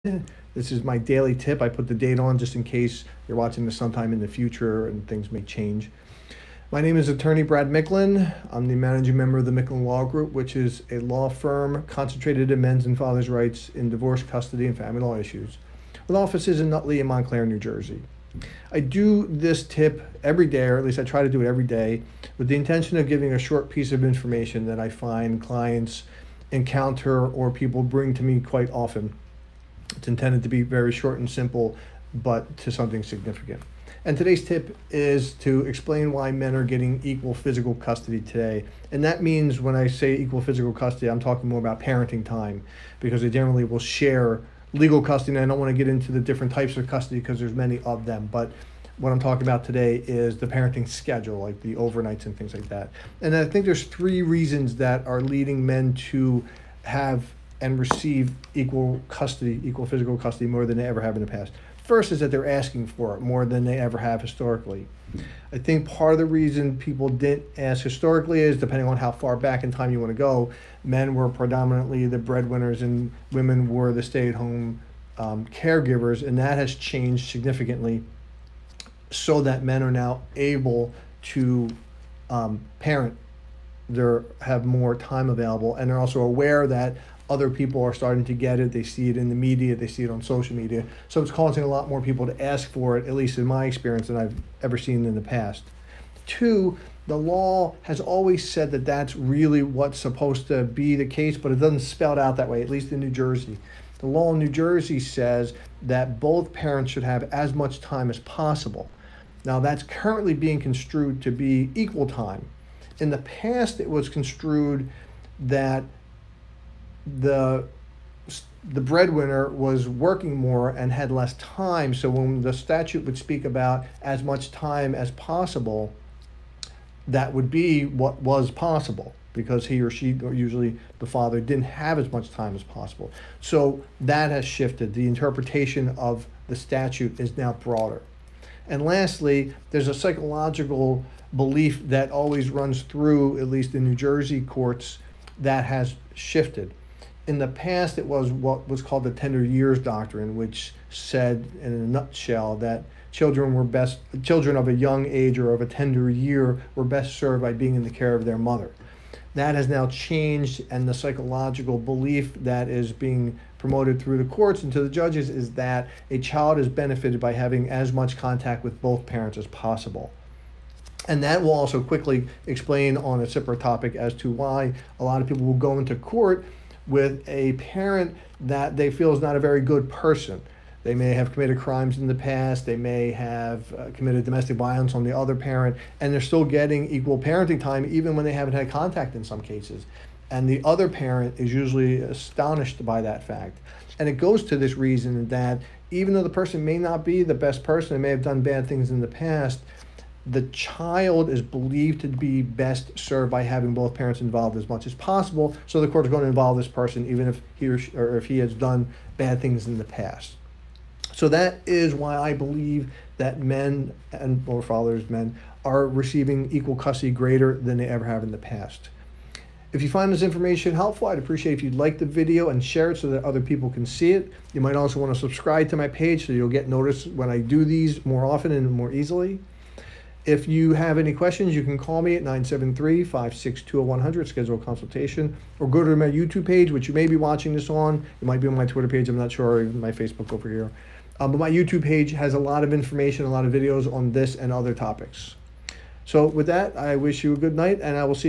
This is my daily tip. I put the date on just in case you're watching this sometime in the future and things may change. My name is Attorney Brad Micklin. I'm the managing member of the Micklin Law Group, which is a law firm concentrated in men's and fathers' rights in divorce, custody, and family law issues, with offices in Nutley and Montclair, New Jersey. I do this tip every day, or at least I try to do it every day, with the intention of giving a short piece of information that I find clients encounter or people bring to me quite often. It's intended to be very short and simple, but to something significant. And today's tip is to explain why men are getting equal physical custody today. And that means when I say equal physical custody, I'm talking more about parenting time, because they generally will share legal custody. And I don't want to get into the different types of custody because there's many of them. But what I'm talking about today is the parenting schedule, like the overnights and things like that. And I think there's three reasons that are leading men to have and receive equal custody, equal physical custody more than they ever have in the past. First is that they're asking for it more than they ever have historically. I think part of the reason people didn't ask historically is, depending on how far back in time you want to go, men were predominantly the breadwinners and women were the stay-at-home caregivers, and that has changed significantly so that men are now able to parent. They have more time available, and they're also aware that other people are starting to get it. They see it in the media, they see it on social media. So it's causing a lot more people to ask for it, at least in my experience, than I've ever seen in the past. Two, the law has always said that that's really what's supposed to be the case, but it doesn't spell it out that way, at least in New Jersey. The law in New Jersey says that both parents should have as much time as possible. Now, that's currently being construed to be equal time. In the past, it was construed that the breadwinner was working more and had less time, so when the statute would speak about as much time as possible, that would be what was possible, because he or she, or usually the father, didn't have as much time as possible. So that has shifted. The interpretation of the statute is now broader. And lastly, there's a psychological belief that always runs through, at least in New Jersey courts, that has shifted. In the past, it was what was called the tender years doctrine, which said, in a nutshell, that children of a young age or of a tender year were best served by being in the care of their mother. That has now changed, and the psychological belief that is being promoted through the courts and to the judges is that a child is benefited by having as much contact with both parents as possible. And that will also quickly explain on a separate topic as to why a lot of people will go into court with a parent that they feel is not a very good person. They may have committed crimes in the past, they may have committed domestic violence on the other parent, and they're still getting equal parenting time even when they haven't had contact in some cases. And the other parent is usually astonished by that fact. And it goes to this reason that even though the person may not be the best person, they may have done bad things in the past, the child is believed to be best served by having both parents involved as much as possible. So the court is going to involve this person even if he or if he has done bad things in the past. So that is why I believe that men and or fathers, men, are receiving equal custody greater than they ever have in the past. If you find this information helpful, I'd appreciate if you'd like the video and share it so that other people can see it. You might also want to subscribe to my page so you'll get notice when I do these more often and more easily. If you have any questions, you can call me at 973-562-0100, schedule a consultation, or go to my YouTube page, which you may be watching this on. It might be on my Twitter page, I'm not sure, or even my Facebook over here. But my YouTube page has a lot of information, a lot of videos on this and other topics. So with that, I wish you a good night, and I will see you.